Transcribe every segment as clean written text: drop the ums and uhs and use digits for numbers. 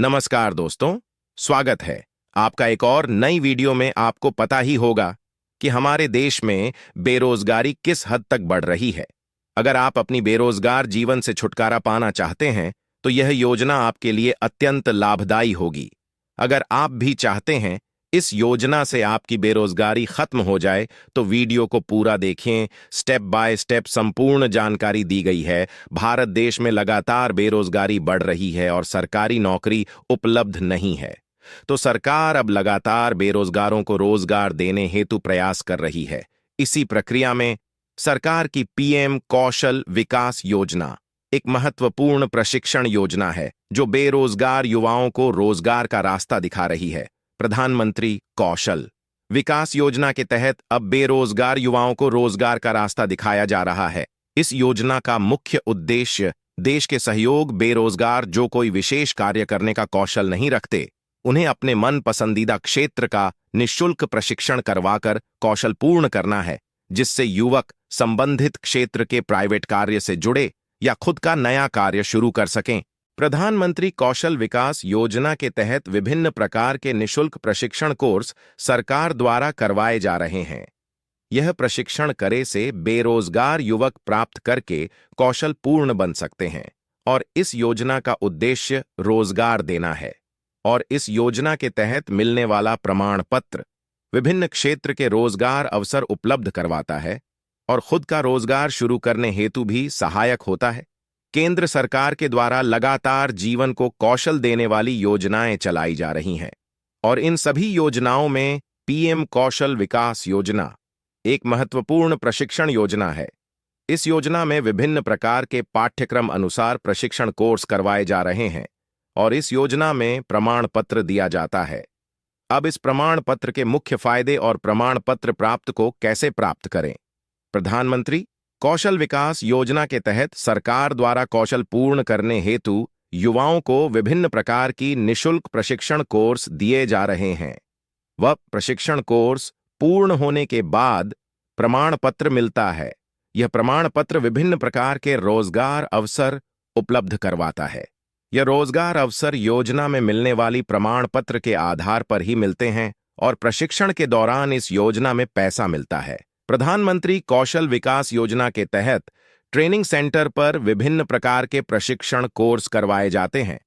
नमस्कार दोस्तों, स्वागत है आपका एक और नई वीडियो में। आपको पता ही होगा कि हमारे देश में बेरोजगारी किस हद तक बढ़ रही है। अगर आप अपनी बेरोजगार जीवन से छुटकारा पाना चाहते हैं तो यह योजना आपके लिए अत्यंत लाभदायी होगी। अगर आप भी चाहते हैं इस योजना से आपकी बेरोजगारी खत्म हो जाए तो वीडियो को पूरा देखें। स्टेप बाय स्टेप संपूर्ण जानकारी दी गई है। भारत देश में लगातार बेरोजगारी बढ़ रही है और सरकारी नौकरी उपलब्ध नहीं है, तो सरकार अब लगातार बेरोजगारों को रोजगार देने हेतु प्रयास कर रही है। इसी प्रक्रिया में सरकार की पीएम कौशल विकास योजना एक महत्वपूर्ण प्रशिक्षण योजना है जो बेरोजगार युवाओं को रोजगार का रास्ता दिखा रही है। प्रधानमंत्री कौशल विकास योजना के तहत अब बेरोजगार युवाओं को रोजगार का रास्ता दिखाया जा रहा है। इस योजना का मुख्य उद्देश्य देश के सहयोग बेरोजगार जो कोई विशेष कार्य करने का कौशल नहीं रखते, उन्हें अपने मन पसंदीदा क्षेत्र का निःशुल्क प्रशिक्षण करवाकर कौशल पूर्ण करना है, जिससे युवक संबंधित क्षेत्र के प्राइवेट कार्य से जुड़े या खुद का नया कार्य शुरू कर सकें। प्रधानमंत्री कौशल विकास योजना के तहत विभिन्न प्रकार के निःशुल्क प्रशिक्षण कोर्स सरकार द्वारा करवाए जा रहे हैं। यह प्रशिक्षण करे से बेरोजगार युवक प्राप्त करके कौशल पूर्ण बन सकते हैं और इस योजना का उद्देश्य रोजगार देना है। और इस योजना के तहत मिलने वाला प्रमाण पत्र विभिन्न क्षेत्र के रोजगार अवसर उपलब्ध करवाता है और खुद का रोजगार शुरू करने हेतु भी सहायक होता है। केंद्र सरकार के द्वारा लगातार जीवन को कौशल देने वाली योजनाएं चलाई जा रही हैं और इन सभी योजनाओं में पीएम कौशल विकास योजना एक महत्वपूर्ण प्रशिक्षण योजना है। इस योजना में विभिन्न प्रकार के पाठ्यक्रम अनुसार प्रशिक्षण कोर्स करवाए जा रहे हैं और इस योजना में प्रमाण पत्र दिया जाता है। अब इस प्रमाण पत्र के मुख्य फायदे और प्रमाण पत्र प्राप्त को कैसे प्राप्त करें। प्रधानमंत्री कौशल विकास योजना के तहत सरकार द्वारा कौशल पूर्ण करने हेतु युवाओं को विभिन्न प्रकार की निःशुल्क प्रशिक्षण कोर्स दिए जा रहे हैं। वह प्रशिक्षण कोर्स पूर्ण होने के बाद प्रमाण पत्र मिलता है। यह प्रमाण पत्र विभिन्न प्रकार के रोजगार अवसर उपलब्ध करवाता है। यह रोजगार अवसर योजना में मिलने वाली प्रमाण पत्र के आधार पर ही मिलते हैं और प्रशिक्षण के दौरान इस योजना में पैसा मिलता है। प्रधानमंत्री कौशल विकास योजना के तहत ट्रेनिंग सेंटर पर विभिन्न प्रकार के प्रशिक्षण कोर्स करवाए जाते हैं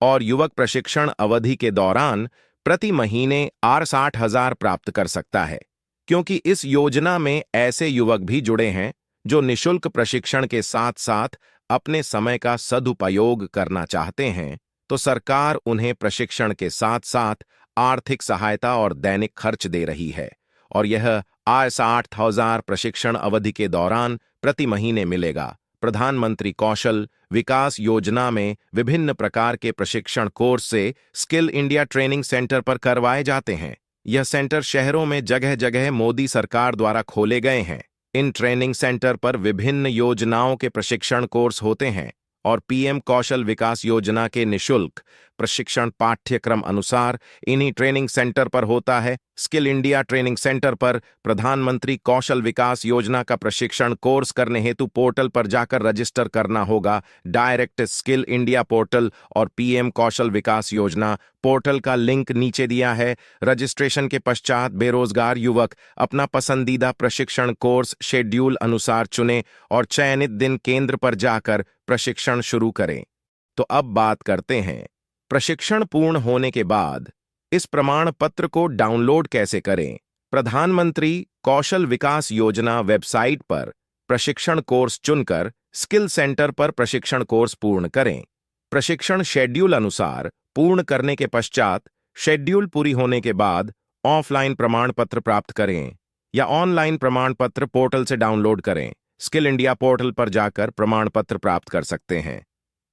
और युवक प्रशिक्षण अवधि के दौरान प्रति महीने 60,000 प्राप्त कर सकता है। क्योंकि इस योजना में ऐसे युवक भी जुड़े हैं जो निःशुल्क प्रशिक्षण के साथ साथ अपने समय का सदुपयोग करना चाहते हैं, तो सरकार उन्हें प्रशिक्षण के साथ साथ आर्थिक सहायता और दैनिक खर्च दे रही है और यह 60,000 प्रशिक्षण अवधि के दौरान प्रति महीने मिलेगा। प्रधानमंत्री कौशल विकास योजना में विभिन्न प्रकार के प्रशिक्षण कोर्स से स्किल इंडिया ट्रेनिंग सेंटर पर करवाए जाते हैं। यह सेंटर शहरों में जगह जगह मोदी सरकार द्वारा खोले गए हैं। इन ट्रेनिंग सेंटर पर विभिन्न योजनाओं के प्रशिक्षण कोर्स होते हैं और पीएम कौशल विकास योजना के निःशुल्क प्रशिक्षण पाठ्यक्रम अनुसार इन्हीं ट्रेनिंग सेंटर पर होता है। स्किल इंडिया ट्रेनिंग सेंटर पर प्रधानमंत्री कौशल विकास योजना का प्रशिक्षण कोर्स करने हेतु पोर्टल पर जाकर रजिस्टर करना होगा। डायरेक्ट स्किल इंडिया पोर्टल और पीएम कौशल विकास योजना पोर्टल का लिंक नीचे दिया है। रजिस्ट्रेशन के पश्चात बेरोजगार युवक अपना पसंदीदा प्रशिक्षण कोर्स शेड्यूल अनुसार चुनें और चयनित दिन केंद्र पर जाकर प्रशिक्षण शुरू करें। तो अब बात करते हैं प्रशिक्षण पूर्ण होने के बाद इस प्रमाण पत्र को डाउनलोड कैसे करें। प्रधानमंत्री कौशल विकास योजना वेबसाइट पर प्रशिक्षण कोर्स चुनकर स्किल सेंटर पर प्रशिक्षण कोर्स पूर्ण करें। प्रशिक्षण शेड्यूल अनुसार पूर्ण करने के पश्चात शेड्यूल पूरी होने के बाद ऑफलाइन प्रमाण पत्र प्राप्त करें या ऑनलाइन प्रमाण पत्र पोर्टल से डाउनलोड करें। स्किल इंडिया पोर्टल पर जाकर प्रमाण पत्र प्राप्त कर सकते हैं।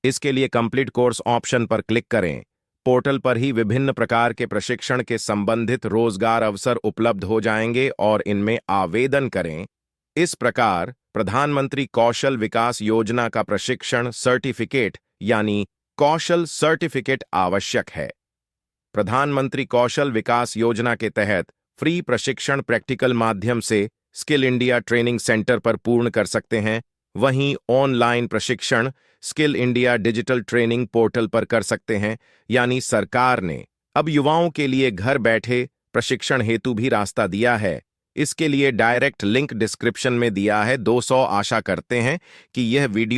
इसके लिए कंप्लीट कोर्स ऑप्शन पर क्लिक करें। पोर्टल पर ही विभिन्न प्रकार के प्रशिक्षण के संबंधित रोजगार अवसर उपलब्ध हो जाएंगे और इनमें आवेदन करें। इस प्रकार प्रधानमंत्री कौशल विकास योजना का प्रशिक्षण सर्टिफिकेट यानी कौशल सर्टिफिकेट आवश्यक है। प्रधानमंत्री कौशल विकास योजना के तहत फ्री प्रशिक्षण प्रैक्टिकल माध्यम से स्किल इंडिया ट्रेनिंग सेंटर पर पूर्ण कर सकते हैं। वहीं ऑनलाइन प्रशिक्षण skill India digital training portal पर कर सकते हैं। यानी सरकार ने अब युवाओं के लिए घर बैठे प्रशिक्षण हेतु भी रास्ता दिया है। इसके लिए डायरेक्ट लिंक डिस्क्रिप्शन में दिया है। 200 आशा करते हैं कि यह वीडियो